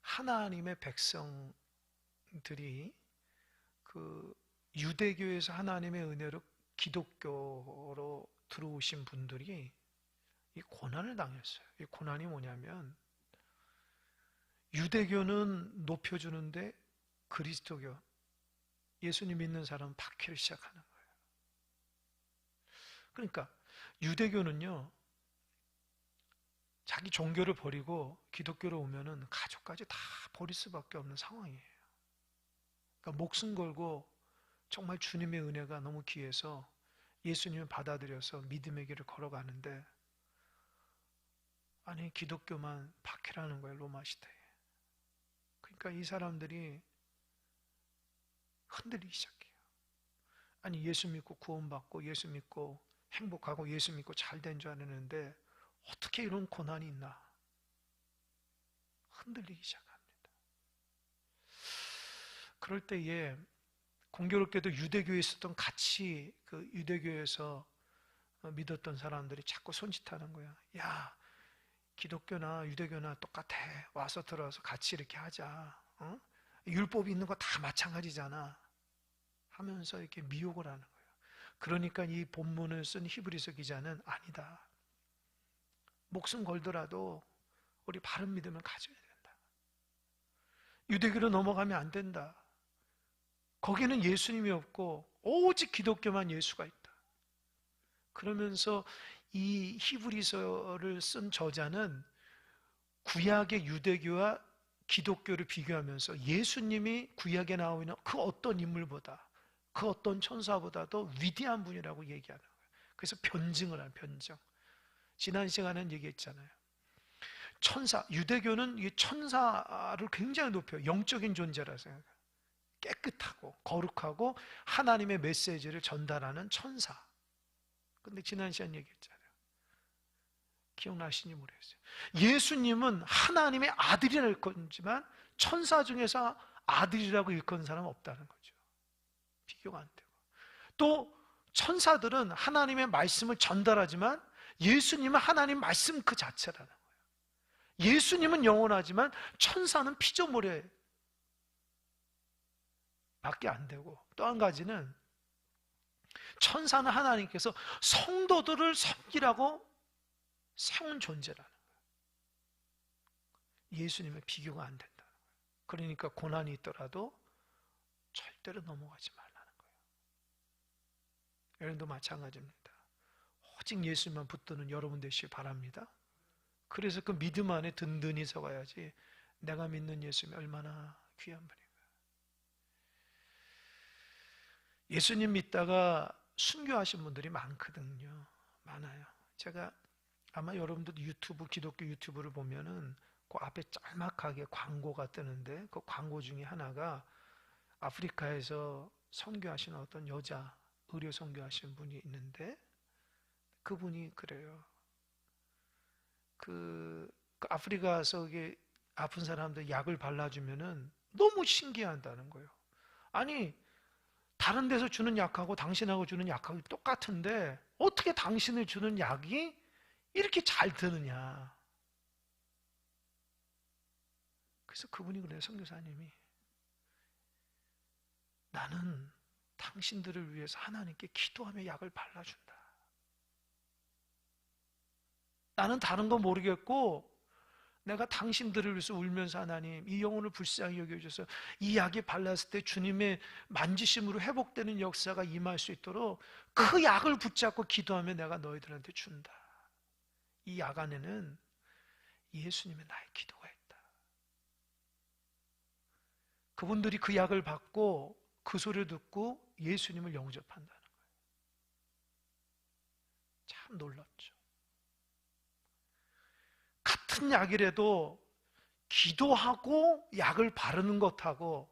하나님의 백성들이 그 유대교에서 하나님의 은혜로 기독교로 들어오신 분들이 이 고난을 당했어요. 이 고난이 뭐냐면, 유대교는 높여주는데 그리스도교, 예수님 믿는 사람은 박해를 시작하는 거예요. 그러니까 유대교는요, 자기 종교를 버리고 기독교로 오면은 가족까지 다 버릴 수밖에 없는 상황이에요. 그러니까 목숨 걸고 정말 주님의 은혜가 너무 귀해서 예수님을 받아들여서 믿음의 길을 걸어가는데, 아니 기독교만 박해라는 거예요, 로마 시대에. 그러니까 이 사람들이 흔들리기 시작해요. 아니 예수 믿고 구원받고 예수 믿고 행복하고 예수 믿고 잘 된 줄 알았는데 어떻게 이런 고난이 있나, 흔들리기 시작합니다. 그럴 때에 공교롭게도 유대교에 있었던 같이 그 유대교에서 믿었던 사람들이 자꾸 손짓하는 거야. 야, 기독교나 유대교나 똑같아. 와서 들어와서 같이 이렇게 하자. 어? 율법이 있는 거 다 마찬가지잖아. 하면서 이렇게 미혹을 하는 거예요. 그러니까 이 본문을 쓴 히브리서 기자는 아니다. 목숨 걸더라도 우리 바른 믿음을 가져야 된다. 유대교로 넘어가면 안 된다. 거기는 예수님이 없고 오직 기독교만 예수가 있다. 그러면서 이 히브리서를 쓴 저자는 구약의 유대교와 기독교를 비교하면서 예수님이 구약에 나오고 있는 그 어떤 인물보다, 그 어떤 천사보다도 위대한 분이라고 얘기하는 거예요. 그래서 변증을 하는, 변증. 지난 시간에는 얘기했잖아요. 천사, 유대교는 이 천사를 굉장히 높여요. 영적인 존재라 생각해요. 깨끗하고 거룩하고 하나님의 메시지를 전달하는 천사. 근데 지난 시간 얘기했잖아요. 기억나시는지 모르겠어요. 예수님은 하나님의 아들이라 일컫지만 천사 중에서 아들이라고 일컫는 사람은 없다는 거죠. 비교가 안 되고. 또 천사들은 하나님의 말씀을 전달하지만 예수님은 하나님 말씀 그 자체라는 거예요. 예수님은 영원하지만 천사는 피조물에 밖에 안 되고, 또 한 가지는 천사는 하나님께서 성도들을 섬기라고 세운 존재라는 거예요. 예수님의 비교가 안 된다는 거예요. 그러니까 고난이 있더라도 절대로 넘어가지 말라는 거예요. 여러분도 마찬가지입니다. 오직 예수님만 붙드는 여러분 되시길 바랍니다. 그래서 그 믿음 안에 든든히 서가야지. 내가 믿는 예수님이 얼마나 귀한 분인가. 예수님 믿다가 순교하신 분들이 많거든요. 많아요. 제가 아마 여러분들도 유튜브, 기독교 유튜브를 보면은 그 앞에 짤막하게 광고가 뜨는데, 그 광고 중에 하나가 아프리카에서 선교하신 어떤 여자 의료 선교하신 분이 있는데, 그분이 그래요. 그 아프리카에서 이게 아픈 사람들 약을 발라주면은 너무 신기하다는 거예요. 아니, 다른 데서 주는 약하고 당신하고 주는 약하고 똑같은데 어떻게 당신을 주는 약이 이렇게 잘 드느냐. 그래서 그분이 그래요. 선교사님이, 나는 당신들을 위해서 하나님께 기도하며 약을 발라준다. 나는 다른 거 모르겠고 내가 당신들을 위해서 울면서, 하나님 이 영혼을 불쌍히 여겨주셔서 이 약이 발랐을 때 주님의 만지심으로 회복되는 역사가 임할 수 있도록 그 약을 붙잡고 기도하며 내가 너희들한테 준다. 이 약 안에는 예수님의 나의 기도가 있다. 그분들이 그 약을 받고 그 소리를 듣고 예수님을 영접한다는 거예요. 참 놀랍죠. 같은 약이라도 기도하고 약을 바르는 것하고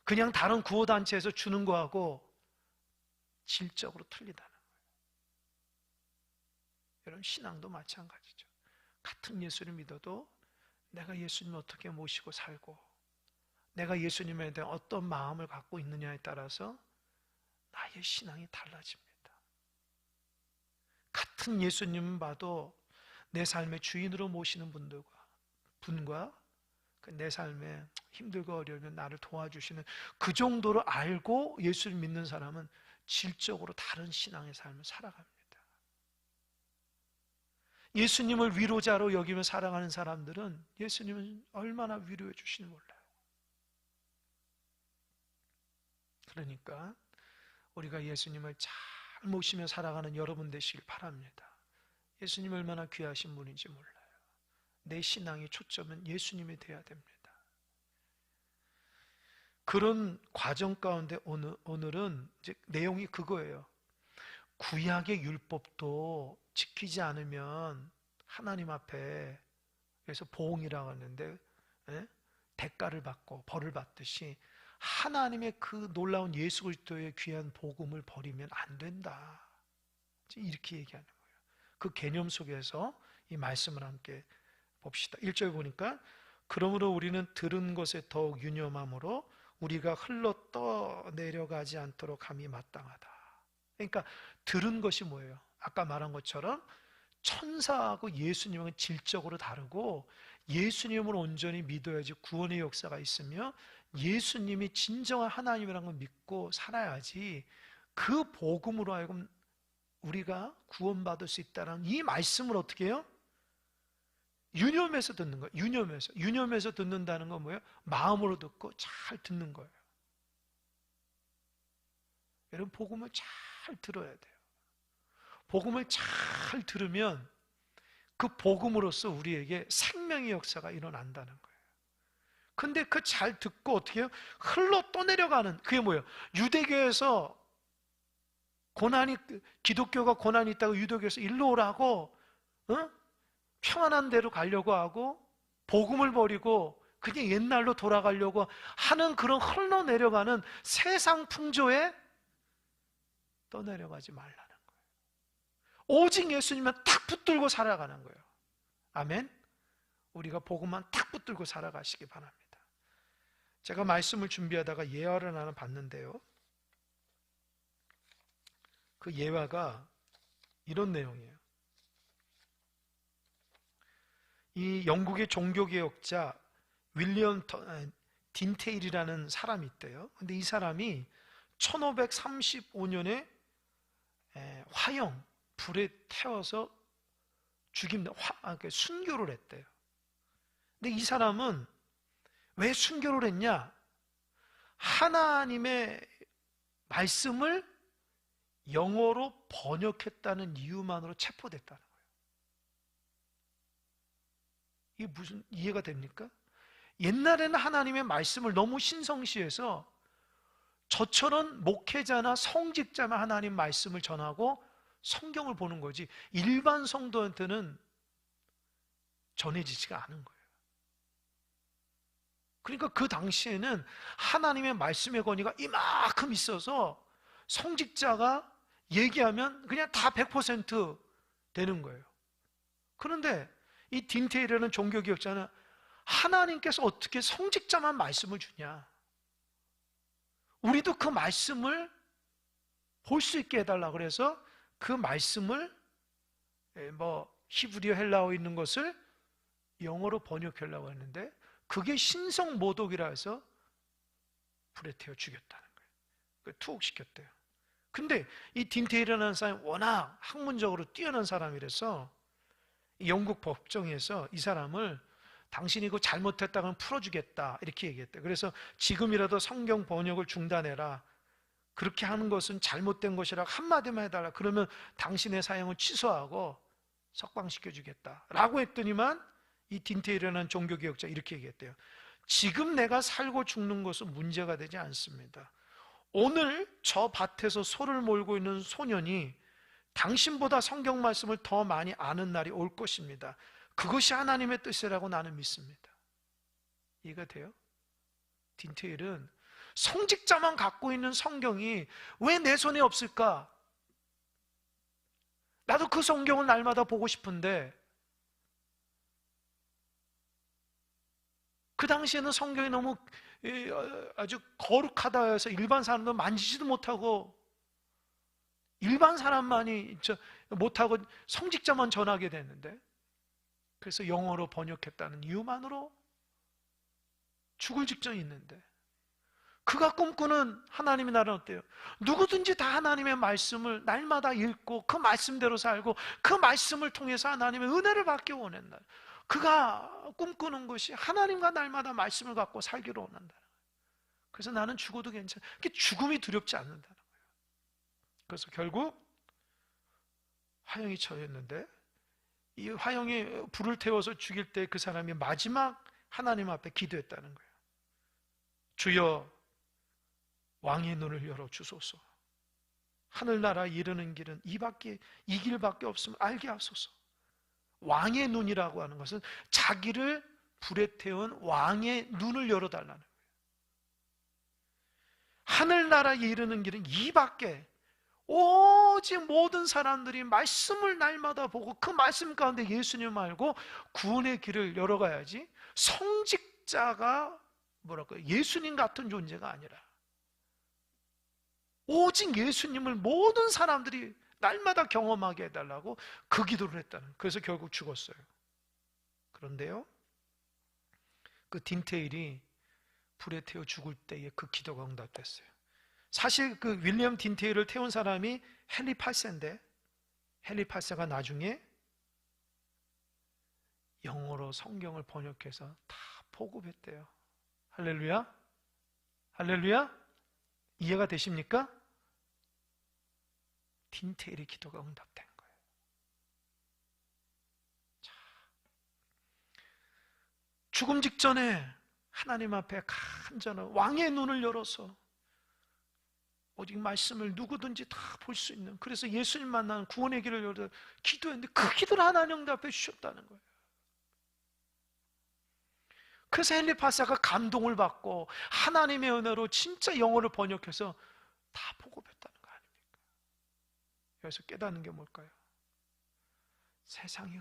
그냥 다른 구호단체에서 주는 거하고 질적으로 틀리다는 거예요. 여러분, 신앙도 마찬가지죠. 같은 예수를 믿어도 내가 예수님을 어떻게 모시고 살고 내가 예수님에 대한 어떤 마음을 갖고 있느냐에 따라서 나의 신앙이 달라집니다. 같은 예수님은 봐도 내 삶의 주인으로 모시는 분과 내 삶에 힘들고 어려우면 나를 도와주시는 그 정도로 알고 예수를 믿는 사람은 질적으로 다른 신앙의 삶을 살아갑니다. 예수님을 위로자로 여기며 살아가는 사람들은 예수님은 얼마나 위로해 주시는지 몰라요. 그러니까 우리가 예수님을 잘 모시며 살아가는 여러분 되시길 바랍니다. 예수님 얼마나 귀하신 분인지 몰라요. 내 신앙의 초점은 예수님이 되어야 됩니다. 그런 과정 가운데 오늘은 이제 내용이 그거예요. 구약의 율법도 지키지 않으면 하나님 앞에, 그래서 보응이라고 하는데 대가를 받고 벌을 받듯이 하나님의 그 놀라운 예수 그리스도의 귀한 복음을 버리면 안 된다, 이렇게 얘기하는 거예요. 그 개념 속에서 이 말씀을 함께 봅시다. 1절 보니까 그러므로 우리는 들은 것에 더욱 유념함으로 우리가 흘러 떠내려가지 않도록 함이 마땅하다. 그러니까 들은 것이 뭐예요? 아까 말한 것처럼 천사하고 예수님은 질적으로 다르고 예수님을 온전히 믿어야지 구원의 역사가 있으며 예수님이 진정한 하나님이라는 걸 믿고 살아야지 그 복음으로 하여금 우리가 구원받을 수 있다는 이 말씀을 어떻게 해요? 유념해서 듣는 거예요. 유념해서 듣는다는 건 뭐예요? 마음으로 듣고 잘 듣는 거예요. 여러분, 복음을 잘 들어야 돼요. 복음을 잘 들으면 그 복음으로써 우리에게 생명의 역사가 일어난다는 거예요. 근데 그 잘 듣고 어떻게 해요? 흘러 떠내려가는, 그게 뭐예요? 유대교에서 기독교가 고난이 있다고 유대교에서 일로 오라고 평안한 데로 가려고 하고 복음을 버리고 그냥 옛날로 돌아가려고 하는 그런 흘러내려가는 세상 풍조에 떠내려가지 말라는 거예요. 오직 예수님만 딱 붙들고 살아가는 거예요. 아멘. 우리가 복음만 딱 붙들고 살아가시기 바랍니다. 제가 말씀을 준비하다가 예화를 하나 봤는데요, 그 예화가 이런 내용이에요. 이 영국의 종교개혁자 윌리엄 딘테일이라는 사람이 있대요. 근데 이 사람이 1535년에 화형 불에 태워서 순교를 했대요. 근데 이 사람은 왜 순교를 했냐? 하나님의 말씀을 영어로 번역했다는 이유만으로 체포됐다는 거예요. 이게 무슨 이해가 됩니까? 옛날에는 하나님의 말씀을 너무 신성시해서 저처럼 목회자나 성직자만 하나님 말씀을 전하고 성경을 보는 거지 일반 성도한테는 전해지지가 않은 거예요. 그러니까 그 당시에는 하나님의 말씀의 권위가 이만큼 있어서 성직자가 얘기하면 그냥 다 100% 되는 거예요. 그런데 이 딘테일이라는 종교개혁자는 하나님께서 어떻게 성직자만 말씀을 주냐, 우리도 그 말씀을 볼 수 있게 해달라 그래서 그 말씀을 히브리어 헬라어에 있는 것을 영어로 번역하려고 했는데 그게 신성모독이라 해서 불에 태워 죽였다는 거예요. 투옥시켰대요. 근데 이 딘테일이라는 사람이 워낙 학문적으로 뛰어난 사람이라서 영국 법정에서 이 사람을 당신이 이거 잘못했다면 풀어주겠다 이렇게 얘기했대요. 그래서 지금이라도 성경 번역을 중단해라, 그렇게 하는 것은 잘못된 것이라고 한마디만 해달라, 그러면 당신의 사형을 취소하고 석방시켜주겠다 라고 했더니만 이 딘테일이라는 종교개혁자 이렇게 얘기했대요. 지금 내가 살고 죽는 것은 문제가 되지 않습니다. 오늘 저 밭에서 소를 몰고 있는 소년이 당신보다 성경 말씀을 더 많이 아는 날이 올 것입니다. 그것이 하나님의 뜻이라고 나는 믿습니다. 이해가 돼요? 딘테일은 성직자만 갖고 있는 성경이 왜 내 손에 없을까? 나도 그 성경을 날마다 보고 싶은데, 그 당시에는 성경이 너무 아주 거룩하다 해서 일반 사람도 만지지도 못하고 일반 사람만이 못하고 성직자만 전하게 됐는데, 그래서 영어로 번역했다는 이유만으로 죽을 직전이 있는데 그가 꿈꾸는 하나님의 나라는 어때요? 누구든지 다 하나님의 말씀을 날마다 읽고 그 말씀대로 살고 그 말씀을 통해서 하나님의 은혜를 받기 원한다. 그가 꿈꾸는 것이 하나님과 날마다 말씀을 갖고 살기로 원한다. 그래서 나는 죽어도 괜찮아. 죽음이 두렵지 않는다는 거예요. 그래서 결국 화형이 처했는데 이 화형이 불을 태워서 죽일 때 그 사람이 마지막 하나님 앞에 기도했다는 거예요. 주여 왕의 눈을 열어 주소서. 하늘나라에 이르는 길은 이 길밖에 없음을 알게 하소서. 왕의 눈이라고 하는 것은 자기를 불에 태운 왕의 눈을 열어달라는 거예요. 하늘나라에 이르는 길은 이 밖에, 오직 모든 사람들이 말씀을 날마다 보고 그 말씀 가운데 예수님 알고 구원의 길을 열어가야지, 성직자가 예수님 같은 존재가 아니라 오직 예수님을 모든 사람들이 날마다 경험하게 해달라고 그 기도를 했다는. 그래서 결국 죽었어요. 그런데요, 그 딘테일이 불에 태워 죽을 때에 그 기도가 응답됐어요. 사실 그 윌리엄 딘테일을 태운 사람이 헨리 팔세인데, 헨리 팔세가 나중에 영어로 성경을 번역해서 다 보급했대요. 할렐루야? 할렐루야? 이해가 되십니까? 딘테일의 기도가 응답된 거예요. 자, 죽음 직전에 하나님 앞에 간절한 왕의 눈을 열어서 오직 말씀을 누구든지 다 볼 수 있는, 그래서 예수님 만나는 구원의 길을 열어 기도했는데 그 기도를 하나님 응답해 주셨다는 거예요. 그래서 헨리 파사가 감동을 받고 하나님의 은혜로 진짜 영어를 번역해서 다 보급했다는 거 아닙니까? 여기서 깨닫는 게 뭘까요? 세상의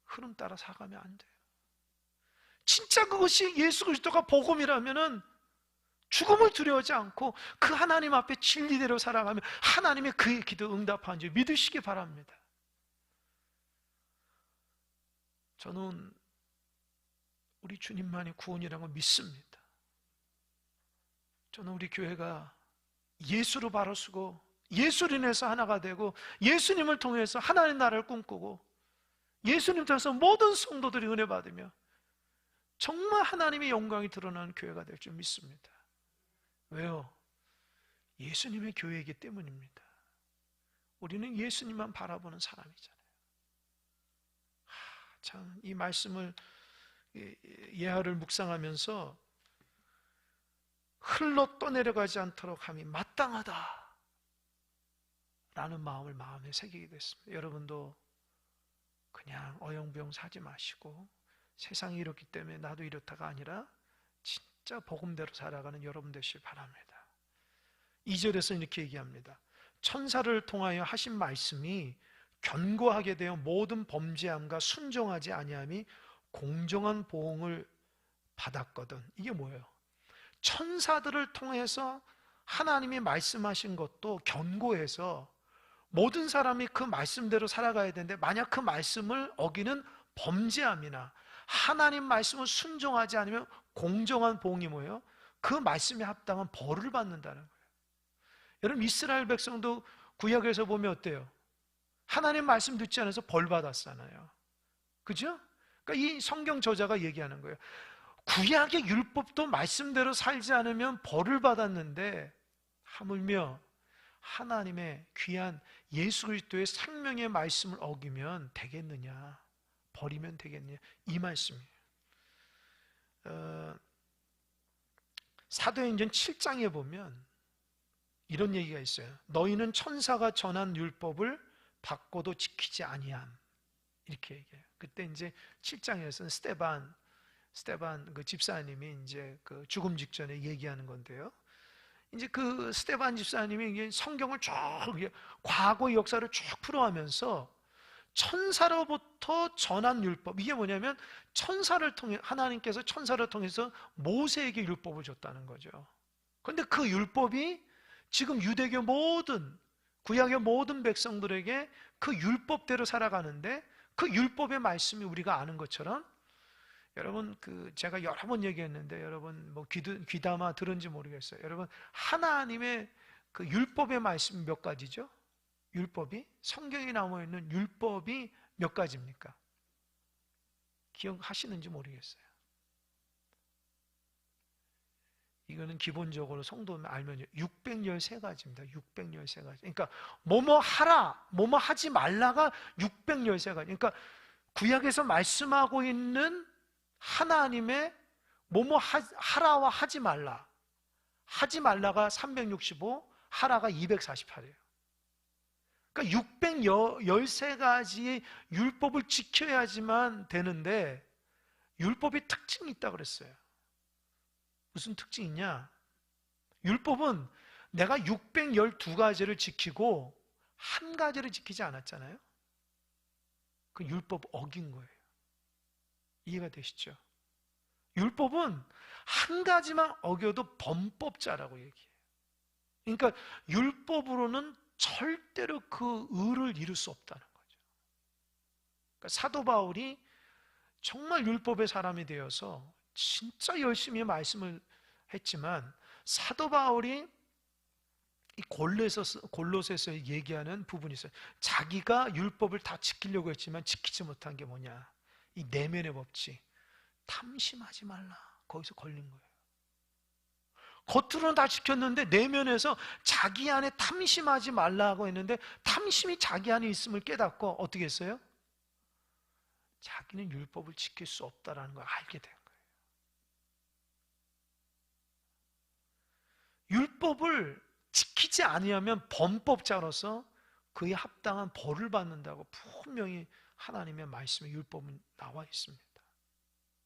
흐름 따라 살아가면 안 돼요. 진짜 그것이 예수 그리스도가 복음이라면은 죽음을 두려워하지 않고 그 하나님 앞에 진리대로 살아가면 하나님의 그의 기도 응답하는 줄 믿으시기 바랍니다. 저는 우리 주님만이 구원이라는 걸 믿습니다. 저는 우리 교회가 예수로 바로 서고 예수로 인해서 하나가 되고 예수님을 통해서 하나님 나라를 꿈꾸고 예수님 통해서 모든 성도들이 은혜 받으며 정말 하나님의 영광이 드러나는 교회가 될 줄 믿습니다. 왜요? 예수님의 교회이기 때문입니다. 우리는 예수님만 바라보는 사람이잖아요. 참, 이 말씀을 예하를 묵상하면서 흘러 떠내려가지 않도록 함이 마땅하다 라는 마음을 마음에 새기게 됐습니다. 여러분도 그냥 어영부영 사지 마시고 세상이 이렇기 때문에 나도 이렇다가 아니라 진짜 복음대로 살아가는 여러분 되시길 바랍니다. 2절에서 이렇게 얘기합니다. 천사를 통하여 하신 말씀이 견고하게 되어 모든 범죄함과 순종하지 아니함이 공정한 보응을 받았거든. 이게 뭐예요? 천사들을 통해서 하나님이 말씀하신 것도 견고해서 모든 사람이 그 말씀대로 살아가야 되는데, 만약 그 말씀을 어기는 범죄함이나 하나님 말씀을 순종하지 않으면 공정한 보응이 뭐예요? 그 말씀에 합당한 벌을 받는다는 거예요. 여러분, 이스라엘 백성도 구약에서 보면 어때요? 하나님 말씀 듣지 않아서 벌 받았잖아요. 그죠? 그러니까 이 성경 저자가 얘기하는 거예요. 구약의 율법도 말씀대로 살지 않으면 벌을 받았는데 하물며 하나님의 귀한 예수 그리스도의 생명의 말씀을 어기면 되겠느냐, 버리면 되겠느냐, 이 말씀이에요. 사도행전 7장에 보면 이런 얘기가 있어요. 너희는 천사가 전한 율법을 받고도 지키지 아니함, 이렇게 얘기해요. 그때 이제 7장에서는 스데반 그 집사님이 이제 그 죽음 직전에 얘기하는 건데요. 이제 그 스데반 집사님이 이게 성경을 쭉 과거의 역사를 쭉 풀어가면서 천사로부터 전한 율법, 이게 뭐냐면 천사를 통해, 하나님께서 천사를 통해서 모세에게 율법을 줬다는 거죠. 그런데 그 율법이 지금 유대교 모든, 구약의 모든 백성들에게 그 율법대로 살아가는데, 그 율법의 말씀이 우리가 아는 것처럼 여러분, 제가 여러 번 얘기했는데 여러분 뭐 귀담아 들은지 모르겠어요. 여러분, 하나님의 그 율법의 말씀 몇 가지죠? 율법이, 성경에 나와 있는 율법이 몇 가지입니까? 기억하시는지 모르겠어요. 이거는 기본적으로 성도 알면 613가지입니다. 613가지. 그러니까 뭐뭐 하라, 뭐뭐 하지 말라가 613가지. 그러니까 구약에서 말씀하고 있는 하나님의 뭐뭐 하라와 하지 말라. 하지 말라가 365, 하라가 248이에요. 그러니까 613가지의 율법을 지켜야지만 되는데, 율법이 특징이 있다고 그랬어요. 무슨 특징이 있냐? 율법은 내가 612가지를 지키고 한 가지를 지키지 않았잖아요. 그 율법 어긴 거예요. 이해가 되시죠? 율법은 한 가지만 어겨도 범법자라고 얘기해요. 그러니까 율법으로는 절대로 그 의를 이룰 수 없다는 거죠. 그러니까 사도 바울이 정말 율법의 사람이 되어서 진짜 열심히 말씀을 했지만, 사도 바울이 이 골로새서 얘기하는 부분이 있어요. 자기가 율법을 다 지키려고 했지만 지키지 못한 게 뭐냐? 이 내면의 법칙, 탐심하지 말라. 거기서 걸린 거예요. 겉으로는 다 지켰는데 내면에서 자기 안에 탐심하지 말라고 했는데, 탐심이 자기 안에 있음을 깨닫고 어떻게 했어요? 자기는 율법을 지킬 수 없다라는 걸 알게 된 거예요. 율법을 지키지 아니하면 범법자로서 그에 합당한 벌을 받는다고 분명히 하나님의 말씀에 율법은 나와 있습니다.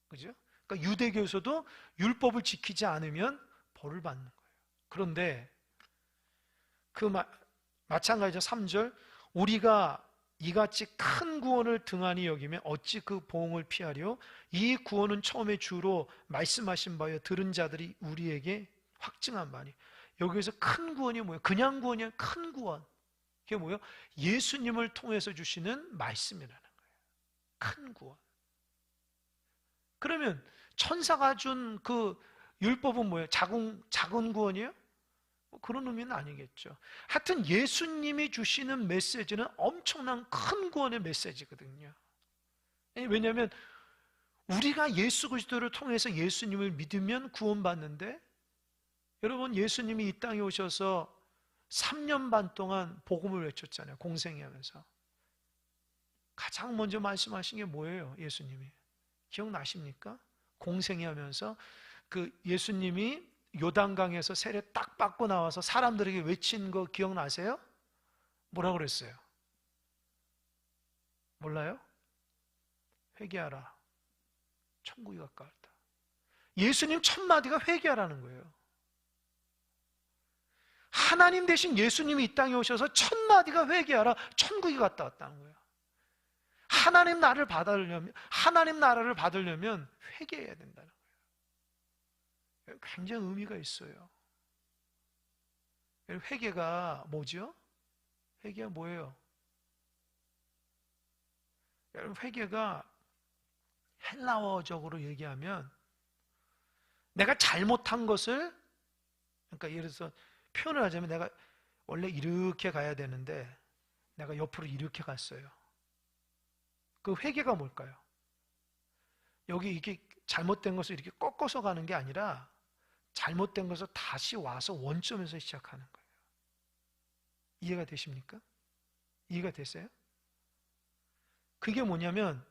그죠? 그러니까 유대교에서도 율법을 지키지 않으면 벌을 받는 거예요. 그런데 마찬가지죠. 3절, 우리가 이같이 큰 구원을 등한히 여기면 어찌 그 보응을 피하려? 이 구원은 처음에 주로 말씀하신 바여 들은 자들이 우리에게 확증한 바니. 여기에서 큰 구원이 뭐예요? 그냥 구원이 아니라 큰 구원. 그게 뭐예요? 예수님을 통해서 주시는 말씀이라는 거예요. 큰 구원. 그러면 천사가 준 그 율법은 뭐예요? 작은 구원이에요? 그런 의미는 아니겠죠. 하여튼 예수님이 주시는 메시지는 엄청난 큰 구원의 메시지거든요. 왜냐하면 우리가 예수 그리스도를 통해서 예수님을 믿으면 구원받는데, 여러분, 예수님이 이 땅에 오셔서 3년 반 동안 복음을 외쳤잖아요. 공생애하면서. 가장 먼저 말씀하신 게 뭐예요? 예수님이 기억나십니까? 공생애하면서 그 예수님이 요단강에서 세례 딱 받고 나와서 사람들에게 외친 거 기억나세요? 뭐라고 그랬어요? 몰라요? 회개하라, 천국이 가까웠다. 예수님 첫 마디가 회개하라는 거예요. 하나님 대신 예수님이 이 땅에 오셔서 첫 마디가 회개하라, 천국이 갔다 왔다는 거예요. 하나님 나라를 받으려면 회개해야 된다는 거예요. 굉장히 의미가 있어요. 회개가 뭐죠? 회개가 뭐예요? 여러분, 회개가 헬라어적으로 얘기하면 내가 잘못한 것을, 그러니까 예를 들어서 표현을 하자면 내가 원래 이렇게 가야 되는데 내가 옆으로 이렇게 갔어요. 그 회개가 뭘까요? 여기 이게 잘못된 것을 이렇게 꺾어서 가는 게 아니라 잘못된 것을 다시 와서 원점에서 시작하는 거예요. 이해가 되십니까? 이해가 됐어요? 그게 뭐냐면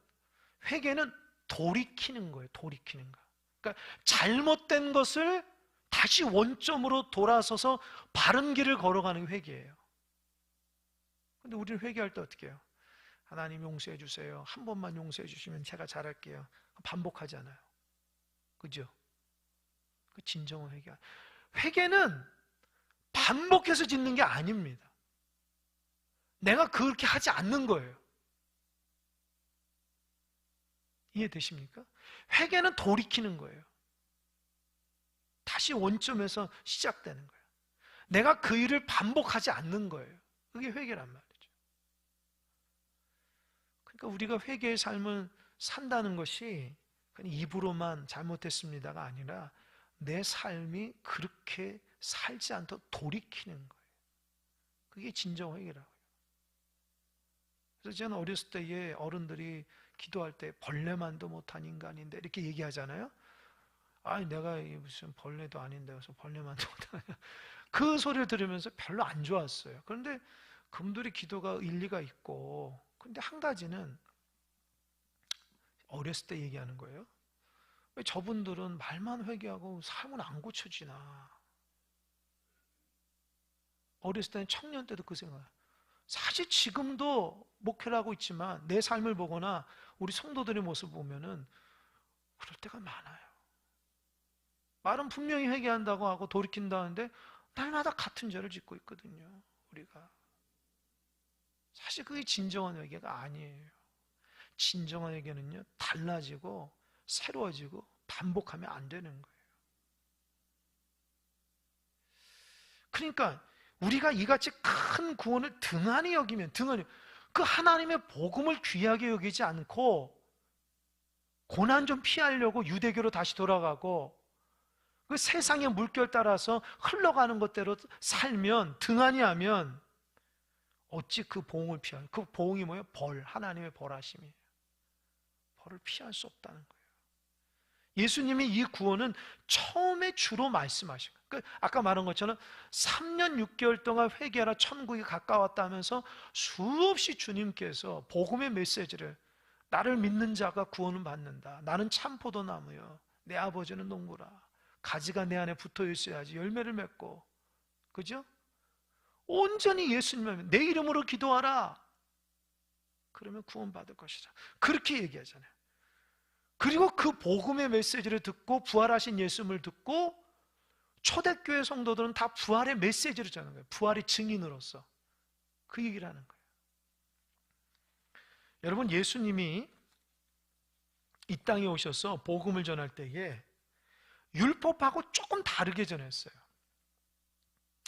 회개는 돌이키는 거예요. 돌이키는 거. 그러니까 잘못된 것을 다시 원점으로 돌아서서 바른 길을 걸어가는 게 회개예요. 근데 우리는 회개할 때 어떻게 해요? 하나님 용서해 주세요. 한 번만 용서해 주시면 제가 잘할게요. 반복하잖아요. 그죠? 그 진정한 회개. 회개는 반복해서 짓는 게 아닙니다. 내가 그렇게 하지 않는 거예요. 이해되십니까? 회개는 돌이키는 거예요. 다시 원점에서 시작되는 거예요. 내가 그 일을 반복하지 않는 거예요. 그게 회개란 말이죠. 그러니까 우리가 회개의 삶을 산다는 것이 입으로만 잘못했습니다가 아니라 내 삶이 그렇게 살지 않도록 돌이키는 거예요. 그게 진정 회개라고요. 그래서 저는 어렸을 때에 어른들이 기도할 때 벌레만도 못한 인간인데 이렇게 얘기하잖아요. 아니 내가 무슨 벌레도 아닌데 그래서 벌레만도 못하냐. 그 소리를 들으면서 별로 안 좋았어요. 그런데 그분들의 기도가 일리가 있고, 근데 한 가지는 어렸을 때 얘기하는 거예요. 왜 저분들은 말만 회개하고 삶은 안 고쳐지나. 어렸을 때는 청년 때도 그 생각. 사실 지금도 목회를 하고 있지만 내 삶을 보거나 우리 성도들의 모습 보면은 그럴 때가 많아요. 말은 분명히 회개한다고 하고 돌이킨다는데 날마다 같은 죄를 짓고 있거든요. 우리가. 사실 그게 진정한 회개가 아니에요. 진정한 회개는요, 달라지고 새로워지고 반복하면 안 되는 거예요. 그러니까 우리가 이같이 큰 구원을 등한히 여기면, 그 하나님의 복음을 귀하게 여기지 않고 고난 좀 피하려고 유대교로 다시 돌아가고 그 세상의 물결 따라서 흘러가는 것대로 살면, 등한히 하면 어찌 그 보응을 피할, 그 보응이 뭐예요? 하나님의 벌하심이에요. 벌을 피할 수 없다는 거예요. 예수님이 이 구원은 처음에 주로 말씀하신 거예요. 그러니까 아까 말한 것처럼 3년 6개월 동안 회개하라 천국이 가까웠다 하면서 수없이 주님께서 복음의 메시지를, 나를 믿는 자가 구원을 받는다. 나는 참 포도나무요, 내 아버지는 농부라. 가지가 내 안에 붙어 있어야지 열매를 맺고, 그죠? 온전히 예수님을 내 이름으로 기도하라. 그러면 구원받을 것이다. 그렇게 얘기하잖아요. 그리고 그 복음의 메시지를 듣고 부활하신 예수님을 듣고 초대교회 성도들은 다 부활의 메시지를 전하는 거예요. 부활의 증인으로서 그 얘기를 하는 거예요. 여러분, 예수님이 이 땅에 오셔서 복음을 전할 때에 율법하고 조금 다르게 전했어요.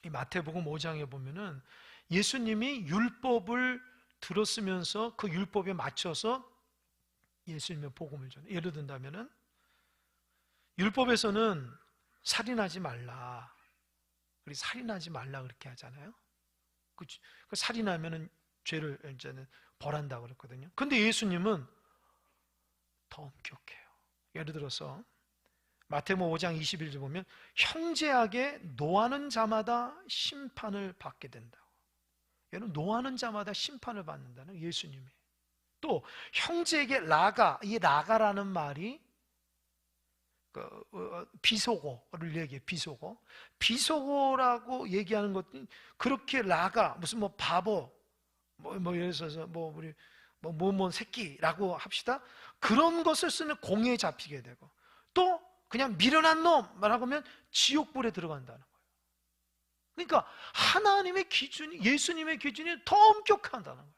이 마태복음 5장에 보면은 예수님이 율법을 들었으면서 그 율법에 맞춰서 예수님의 복음을 전해. 예를 든다면은 율법에서는 살인하지 말라. 우리 살인하지 말라 그렇게 하잖아요. 그 살인하면은 죄를 이제는 벌한다고 그랬거든요. 근데 예수님은 더 엄격해요. 예를 들어서 마태복음 5장 21절 보면 형제에게 노하는 자마다 심판을 받게 된다고. 얘는 노하는 자마다 심판을 받는다는 예수님이. 또 형제에게 이 라가라는 말이 비속어를 얘기해. 비속어라고 얘기하는 것은 그렇게 라가 무슨 뭐 바보 예를 들어서 우리 새끼라고 합시다. 그런 것을 쓰면 공에 잡히게 되고, 또 그냥 미련한 놈 말하고 하면 지옥불에 들어간다는 거예요. 그러니까 하나님의 기준이, 예수님의 기준이 더 엄격하다는 거예요.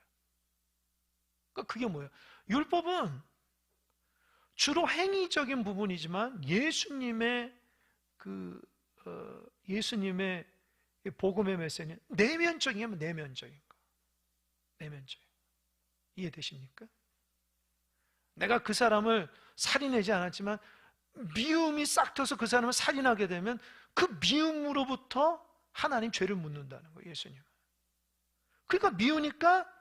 그러니까 그게 뭐예요? 율법은 주로 행위적인 부분이지만 예수님의 예수님의 복음의 메시지는 내면적이면 내면적인 거. 내면적. 이해되십니까? 내가 그 사람을 살인하지 않았지만 미움이 싹 터서 그 사람을 살인하게 되면 그 미움으로부터 하나님 죄를 묻는다는 거예요, 예수님. 그러니까 미우니까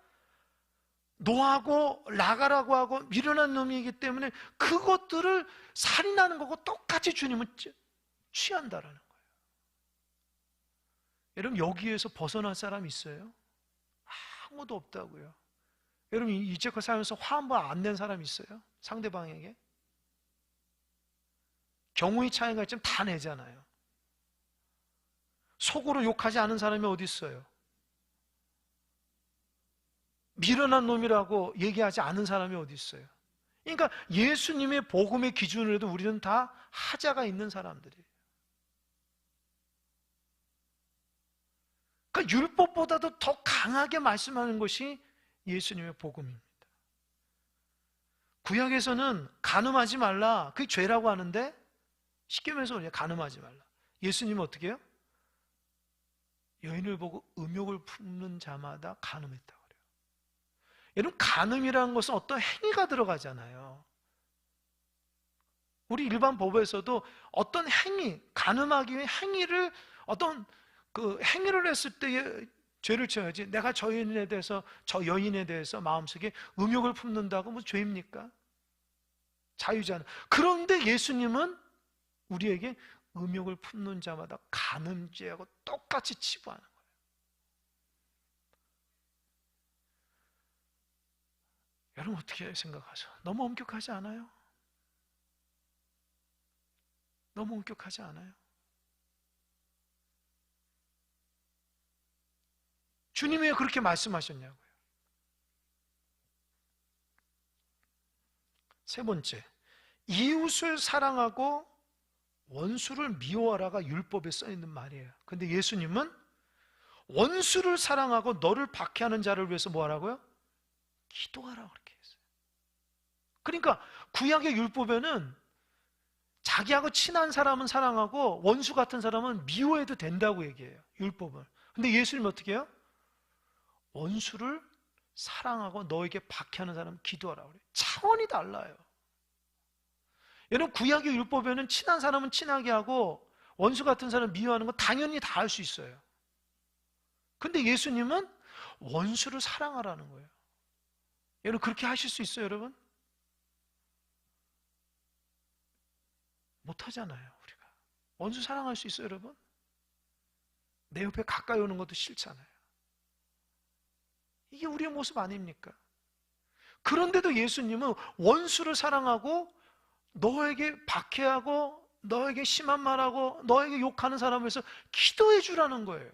노하고 라가라고 하고 미련한 놈이기 때문에 그것들을 살인하는 거고 똑같이 주님은 취한다라는 거예요. 여러분, 여기에서 벗어날 사람 있어요? 아무도 없다고요. 여러분, 이제껏 살면서 화 한 번 안 낸 사람 있어요? 상대방에게? 경우의 차이가 있지만 다 내잖아요. 속으로 욕하지 않은 사람이 어디 있어요? 미련한 놈이라고 얘기하지 않은 사람이 어디 있어요? 그러니까 예수님의 복음의 기준으로 해도 우리는 다 하자가 있는 사람들이에요. 그러니까 율법보다도 더 강하게 말씀하는 것이 예수님의 복음입니다. 구약에서는 간음하지 말라, 그게 죄라고 하는데 쉽게 말해서 그냥 간음하지 말라. 예수님은 어떻게 해요? 여인을 보고 음욕을 품는 자마다 간음했다고 그래요. 여러분, 간음이라는 것은 어떤 행위가 들어가잖아요. 우리 일반 법에서도 어떤 행위, 간음하기 위해 행위를, 어떤 그 행위를 했을 때에 죄를 지어야지, 내가 저 여인에 대해서 마음속에 음욕을 품는다고 뭐 죄입니까? 자유잖아. 그런데 예수님은 우리에게 음욕을 품는 자마다 간음죄하고 똑같이 치부하는 거예요. 여러분 어떻게 생각하세요? 너무 엄격하지 않아요? 너무 엄격하지 않아요? 주님이 왜 그렇게 말씀하셨냐고요. 세 번째, 이웃을 사랑하고 원수를 미워하라가 율법에 써 있는 말이에요. 근데 예수님은 원수를 사랑하고 너를 박해하는 자를 위해서 뭐 하라고요? 기도하라고 그렇게 했어요. 그러니까 구약의 율법에는 자기하고 친한 사람은 사랑하고 원수 같은 사람은 미워해도 된다고 얘기해요. 율법은. 근데 예수님은 어떻게 해요? 원수를 사랑하고 너에게 박해하는 사람은 기도하라고 그래요. 차원이 달라요. 여러분 구약의 율법에는 친한 사람은 친하게 하고 원수 같은 사람은 미워하는 거 당연히 다 할 수 있어요. 근데 예수님은 원수를 사랑하라는 거예요. 여러분 그렇게 하실 수 있어요, 여러분? 못하잖아요, 우리가. 원수 사랑할 수 있어요, 여러분? 내 옆에 가까이 오는 것도 싫잖아요. 이게 우리의 모습 아닙니까? 그런데도 예수님은 원수를 사랑하고 너에게 박해하고 너에게 심한 말하고 너에게 욕하는 사람을 위해서 기도해 주라는 거예요.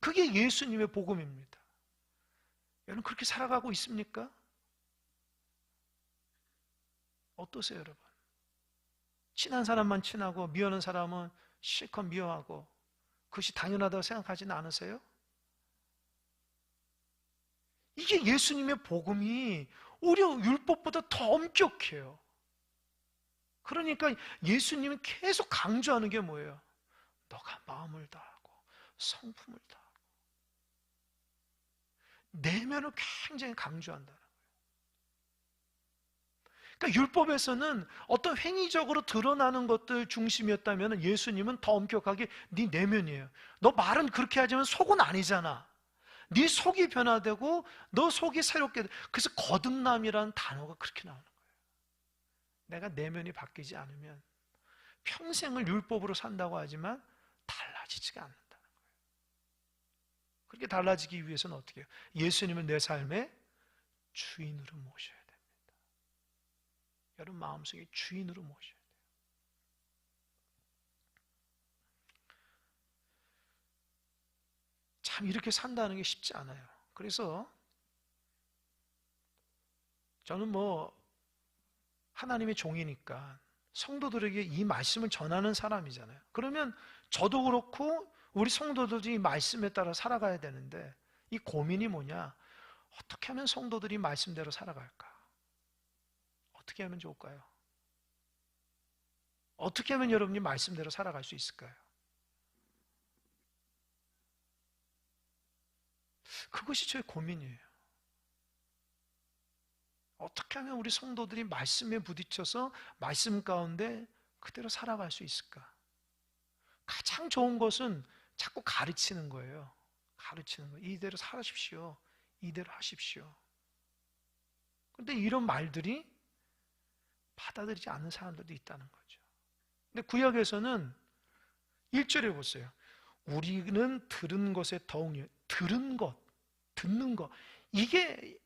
그게 예수님의 복음입니다. 여러분 그렇게 살아가고 있습니까? 어떠세요, 여러분? 친한 사람만 친하고 미워하는 사람은 실컷 미워하고 그것이 당연하다고 생각하지는 않으세요? 이게 예수님의 복음이 오히려 율법보다 더 엄격해요. 그러니까 예수님은 계속 강조하는 게 뭐예요? 너가 마음을 다하고 성품을 다하고 내면을 굉장히 강조한다는 거예요. 그러니까 율법에서는 어떤 행위적으로 드러나는 것들 중심이었다면 예수님은 더 엄격하게 네 내면이에요. 너 말은 그렇게 하지만 속은 아니잖아. 네 속이 변화되고 너 속이 새롭게, 그래서 거듭남이라는 단어가 그렇게 나오는 거예요. 내가 내면이 바뀌지 않으면 평생을 율법으로 산다고 하지만 달라지지가 않는다는 거예요. 그렇게 달라지기 위해서는 어떻게 해요? 예수님은 내 삶의 주인으로 모셔야 됩니다. 여러분 마음속에 주인으로 모셔야 돼요. 참 이렇게 산다는 게 쉽지 않아요. 그래서 저는 하나님의 종이니까 성도들에게 이 말씀을 전하는 사람이잖아요. 그러면 저도 그렇고 우리 성도들이 이 말씀에 따라 살아가야 되는데 이 고민이 뭐냐? 어떻게 하면 성도들이 말씀대로 살아갈까? 어떻게 하면 좋을까요? 어떻게 하면 여러분이 말씀대로 살아갈 수 있을까요? 그것이 저의 고민이에요. 어떻게 하면 우리 성도들이 말씀에 부딪혀서 말씀 가운데 그대로 살아갈 수 있을까? 가장 좋은 것은 자꾸 가르치는 거예요. 가르치는 거예요. 이대로 살아십시오. 이대로 하십시오. 그런데 이런 말들이 받아들이지 않는 사람들도 있다는 거죠. 근데 구약에서는 1절에 보세요. 우리는 들은 것에 더욱 들은 것, 듣는 것, 이게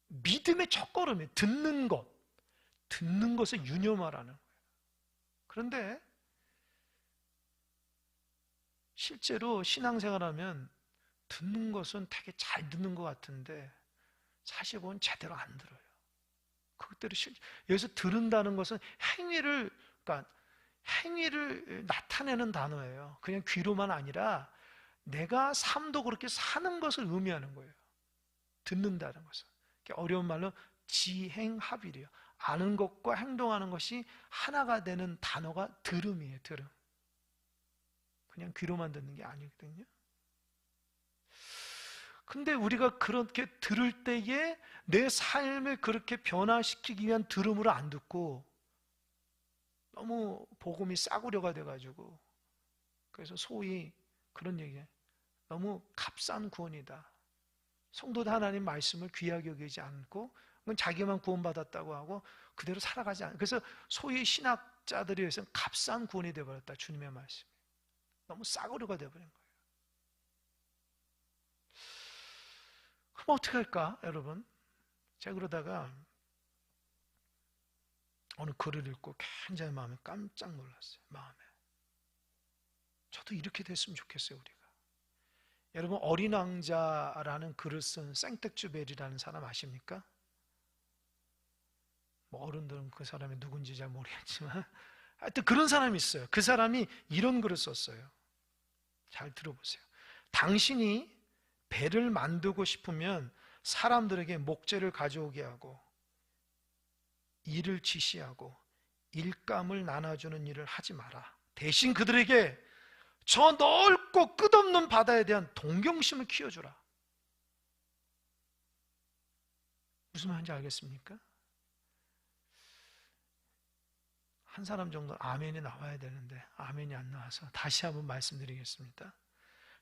믿음의 첫걸음이에요. 듣는 것, 듣는 것을 유념하라는 거예요. 그런데 실제로 신앙생활하면 듣는 것은 되게 잘 듣는 것 같은데 사실 보면 제대로 안 들어요. 그것대로 여기서 들은다는 것은 그러니까 행위를 나타내는 단어예요. 그냥 귀로만 아니라 내가 삶도 그렇게 사는 것을 의미하는 거예요. 듣는다는 것은. 어려운 말로 지행합일이에요. 아는 것과 행동하는 것이 하나가 되는 단어가 들음이에요. 들음. 그냥 귀로만 듣는 게 아니거든요. 근데 우리가 그렇게 들을 때에 내 삶을 그렇게 변화시키기 위한 들음으로 안 듣고 너무 복음이 싸구려가 돼가지고, 그래서 소위 그런 얘기예요. 너무 값싼 구원이다. 성도도 하나님 말씀을 귀하게 여기지 않고 그건 자기만 구원받았다고 하고 그대로 살아가지 않아요. 그래서 소위 신학자들이 해서 값싼 구원이 되어버렸다. 주님의 말씀이 너무 싸구려가 되어버린 거예요. 그럼 어떻게 할까 여러분? 제가 그러다가 어느 글을 읽고 굉장히 마음에 깜짝 놀랐어요. 마음에 저도 이렇게 됐으면 좋겠어요. 우리가 여러분, 어린 왕자라는 글을 쓴 생텍쥐베리라는 사람 아십니까? 뭐 어른들은 그 사람이 누군지 잘 모르겠지만 하여튼 그런 사람이 있어요. 그 사람이 이런 글을 썼어요. 잘 들어보세요. 당신이 배를 만들고 싶으면 사람들에게 목재를 가져오게 하고 일을 지시하고 일감을 나눠주는 일을 하지 마라. 대신 그들에게 저 넓고 끝없는 바다에 대한 동경심을 키워주라. 무슨 말인지 알겠습니까? 한 사람 정도 아멘이 나와야 되는데 아멘이 안 나와서 다시 한번 말씀드리겠습니다.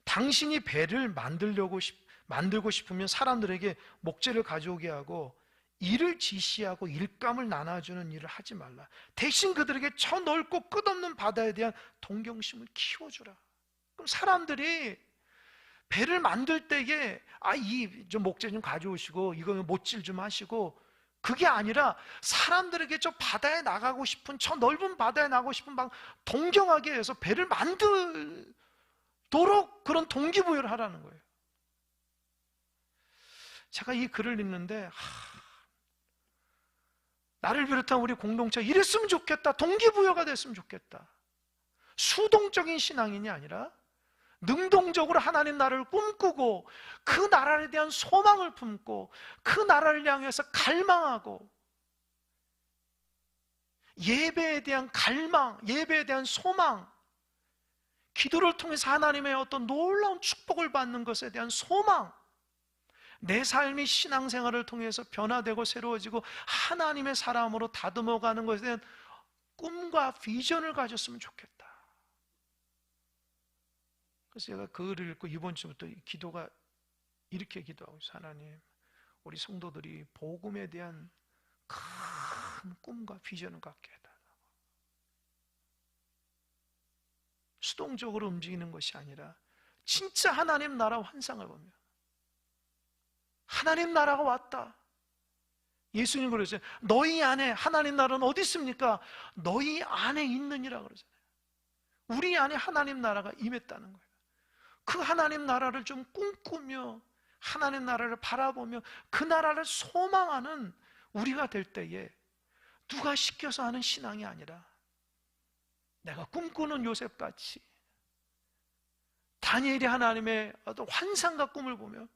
당신이 배를 만들고 싶으면 사람들에게 목재를 가져오게 하고 일을 지시하고 일감을 나눠주는 일을 하지 말라. 대신 그들에게 저 넓고 끝없는 바다에 대한 동경심을 키워주라. 그럼 사람들이 배를 만들 때에 이 좀 목재 좀 가져오시고 이거 못질 좀 하시고 그게 아니라 사람들에게 저 바다에 나가고 싶은 저 넓은 바다에 나가고 싶은 막 동경하게 해서 배를 만들도록 그런 동기부여를 하라는 거예요. 제가 이 글을 읽는데 나를 비롯한 우리 공동체 이랬으면 좋겠다. 동기부여가 됐으면 좋겠다. 수동적인 신앙인이 아니라 능동적으로 하나님 나라를 꿈꾸고 그 나라에 대한 소망을 품고 그 나라를 향해서 갈망하고 예배에 대한 갈망, 예배에 대한 소망, 기도를 통해서 하나님의 어떤 놀라운 축복을 받는 것에 대한 소망, 내 삶이 신앙생활을 통해서 변화되고 새로워지고 하나님의 사람으로 다듬어가는 것에 대한 꿈과 비전을 가졌으면 좋겠다. 그래서 제가 그 글을 읽고 이번 주부터 기도가 이렇게 기도하고 있어요. 하나님, 우리 성도들이 복음에 대한 큰 꿈과 비전을 갖게 해달라고. 수동적으로 움직이는 것이 아니라 진짜 하나님 나라 환상을 보며 하나님 나라가 왔다. 예수님 그러죠. 너희 안에 하나님 나라는 어디 있습니까? 너희 안에 있느니라 그러잖아요. 우리 안에 하나님 나라가 임했다는 거예요. 그 하나님 나라를 좀 꿈꾸며 하나님 나라를 바라보며 그 나라를 소망하는 우리가 될 때에 누가 시켜서 하는 신앙이 아니라 내가 꿈꾸는 요셉같이 다니엘이 하나님의 어떤 환상과 꿈을 보며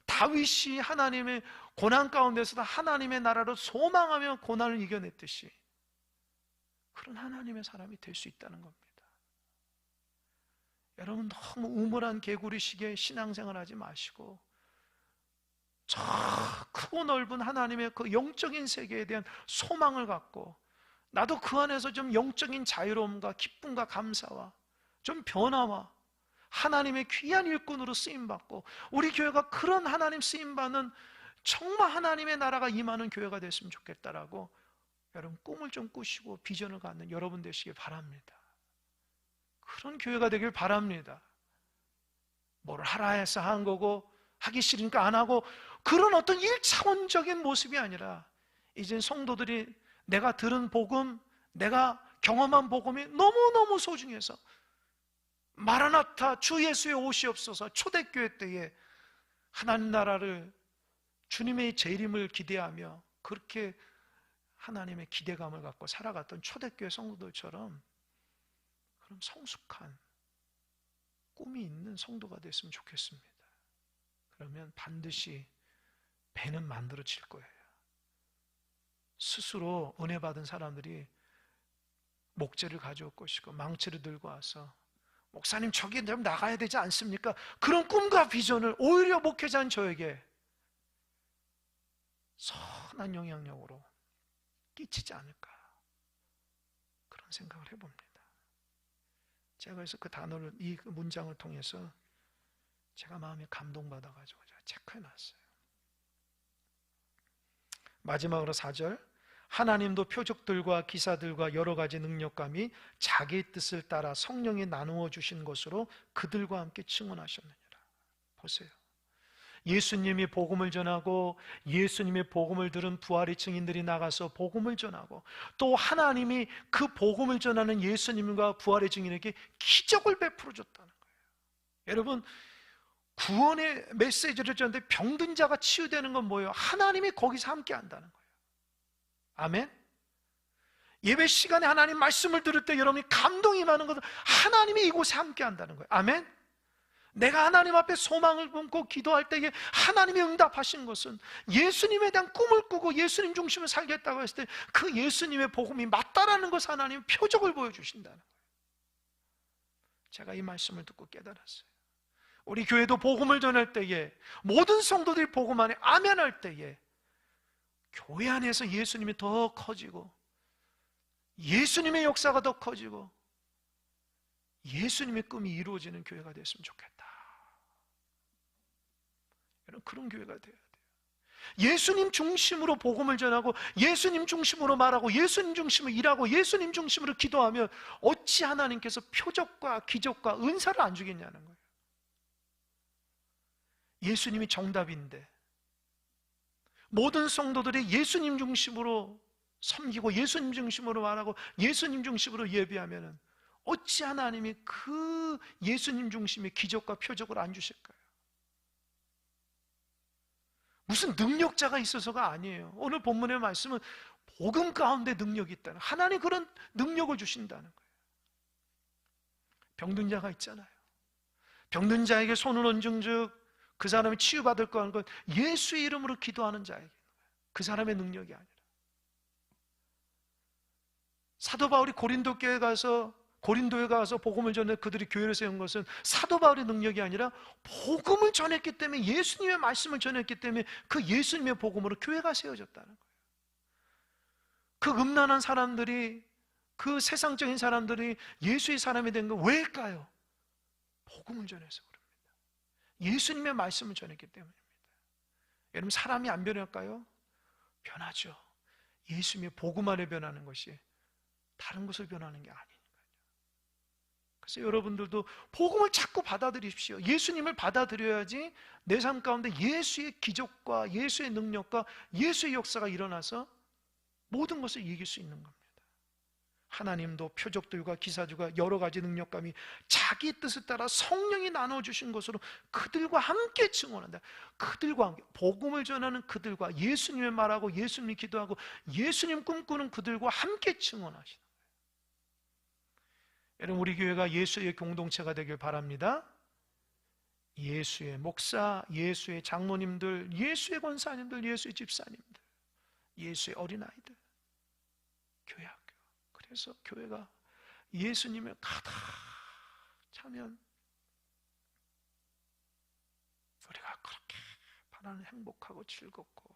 다윗이 하나님의 고난 가운데서도 하나님의 나라를 소망하며 고난을 이겨냈듯이 그런 하나님의 사람이 될 수 있다는 겁니다. 여러분, 너무 우물한 개구리식의 신앙생활 하지 마시고 저 크고 넓은 하나님의 그 영적인 세계에 대한 소망을 갖고 나도 그 안에서 좀 영적인 자유로움과 기쁨과 감사와 좀 변화와 하나님의 귀한 일꾼으로 쓰임받고 우리 교회가 그런 하나님 쓰임받는 정말 하나님의 나라가 임하는 교회가 됐으면 좋겠다라고 여러분 꿈을 좀 꾸시고 비전을 갖는 여러분 되시길 바랍니다. 그런 교회가 되길 바랍니다. 뭘 하라 해서 한 거고 하기 싫으니까 안 하고 그런 어떤 1차원적인 모습이 아니라 이제 성도들이 내가 들은 복음, 내가 경험한 복음이 너무너무 소중해서 마라나타 주 예수의 오시옵소서 초대교회 때에 하나님 나라를 주님의 재림을 기대하며 그렇게 하나님의 기대감을 갖고 살아갔던 초대교회 성도들처럼 그럼 성숙한 꿈이 있는 성도가 됐으면 좋겠습니다. 그러면 반드시 배는 만들어질 거예요. 스스로 은혜 받은 사람들이 목재를 가져올 것이고 망치를 들고 와서 목사님 저기 좀 나가야 되지 않습니까? 그런 꿈과 비전을 오히려 목회자인 저에게 선한 영향력으로 끼치지 않을까 그런 생각을 해봅니다. 제가 그래서 그 단어를, 이 문장을 통해서 제가 마음에 감동받아가지고 제가 체크해놨어요. 마지막으로 4절, 하나님도 표적들과 기사들과 여러 가지 능력감이 자기의 뜻을 따라 성령이 나누어 주신 것으로 그들과 함께 증언하셨느니라. 보세요. 예수님이 복음을 전하고 예수님의 복음을 들은 부활의 증인들이 나가서 복음을 전하고 또 하나님이 그 복음을 전하는 예수님과 부활의 증인에게 기적을 베풀어 줬다는 거예요. 여러분, 구원의 메시지를 전하는데 병든 자가 치유되는 건 뭐예요? 하나님이 거기서 함께 한다는 거예요. 아멘. 예배 시간에 하나님 말씀을 들을 때 여러분이 감동이 임하는 것은 하나님이 이곳에 함께 한다는 거예요. 아멘. 내가 하나님 앞에 소망을 품고 기도할 때에 하나님이 응답하신 것은 예수님에 대한 꿈을 꾸고 예수님 중심을 살겠다고 했을 때 그 예수님의 복음이 맞다라는 것을 하나님이 표적을 보여주신다는 거예요. 제가 이 말씀을 듣고 깨달았어요. 우리 교회도 복음을 전할 때에 모든 성도들이 복음 안에 아멘할 때에 교회 안에서 예수님이 더 커지고 예수님의 역사가 더 커지고 예수님의 꿈이 이루어지는 교회가 됐으면 좋겠다. 여러분, 그런 교회가 돼야 돼요. 예수님 중심으로 복음을 전하고 예수님 중심으로 말하고 예수님 중심으로 일하고 예수님 중심으로 기도하면 어찌 하나님께서 표적과 기적과 은사를 안 주겠냐는 거예요. 예수님이 정답인데 모든 성도들이 예수님 중심으로 섬기고 예수님 중심으로 말하고 예수님 중심으로 예배하면 어찌 하나님이 그 예수님 중심의 기적과 표적을 안 주실까요? 무슨 능력자가 있어서가 아니에요. 오늘 본문의 말씀은 복음 가운데 능력이 있다는, 하나님 그런 능력을 주신다는 거예요. 병든 자가 있잖아요. 병든 자에게 손을 얹은즉 그 사람이 치유받을 거 하는 건 예수의 이름으로 기도하는 자에게, 그 사람의 능력이 아니라. 사도 바울이 고린도에 가서 복음을 전해 그들이 교회를 세운 것은 사도 바울의 능력이 아니라 복음을 전했기 때문에, 예수님의 말씀을 전했기 때문에 그 예수님의 복음으로 교회가 세워졌다는 거예요. 그 음란한 사람들이, 그 세상적인 사람들이 예수의 사람이 된 건 왜일까요? 복음을 전해서 그럽니다. 예수님의 말씀을 전했기 때문입니다. 여러분, 사람이 안 변할까요? 변하죠. 예수님의 복음 안에 변하는 것이 다른 것을 변하는 게 아니니까요. 그래서 여러분들도 복음을 자꾸 받아들이십시오. 예수님을 받아들여야지 내 삶 가운데 예수의 기적과 예수의 능력과 예수의 역사가 일어나서 모든 것을 이길 수 있는 겁니다. 하나님도 표적들과 기사들과 여러 가지 능력감이 자기 뜻을 따라 성령이 나눠주신 것으로 그들과 함께 증언한다. 그들과 함께, 복음을 전하는 그들과, 예수님의 말하고 예수님이 기도하고 예수님 꿈꾸는 그들과 함께 증언하시다. 여러분, 우리 교회가 예수의 공동체가 되길 바랍니다. 예수의 목사, 예수의 장로님들, 예수의 권사님들, 예수의 집사님들, 예수의 어린아이들, 교회 학교. 그래서 교회가 예수님을 가득 차면 우리가 그렇게 바라는 행복하고 즐겁고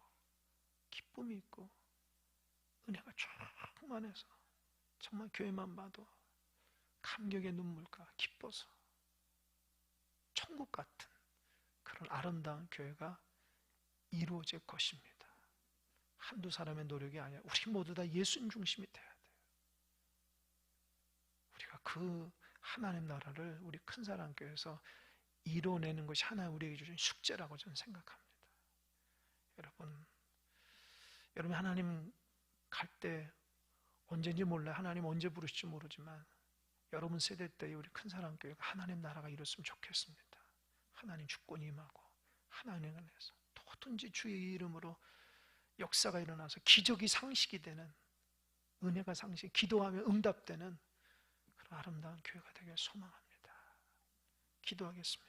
기쁨이 있고 은혜가 충만해서 정말 교회만 봐도 감격의 눈물과 기뻐서 천국 같은 그런 아름다운 교회가 이루어질 것입니다. 한두 사람의 노력이 아니라 우리 모두 다 예수님 중심이 돼야 돼요. 우리가 그 하나님 나라를 우리 큰사랑교회에서 이뤄내는 것이 하나님 우리에게 주신 숙제라고 저는 생각합니다. 여러분 하나님 갈 때 언제인지 몰라요. 하나님 언제 부르실지 모르지만 여러분 세대 때 우리 큰사랑교회가 하나님 나라가 이뤘으면 좋겠습니다. 하나님 주권이 임하고 하나님 안에서 뭐든지 주의 이름으로 역사가 일어나서 기적이 상식이 되는, 은혜가 상식, 기도하며 응답되는 그런 아름다운 교회가 되길 소망합니다. 기도하겠습니다.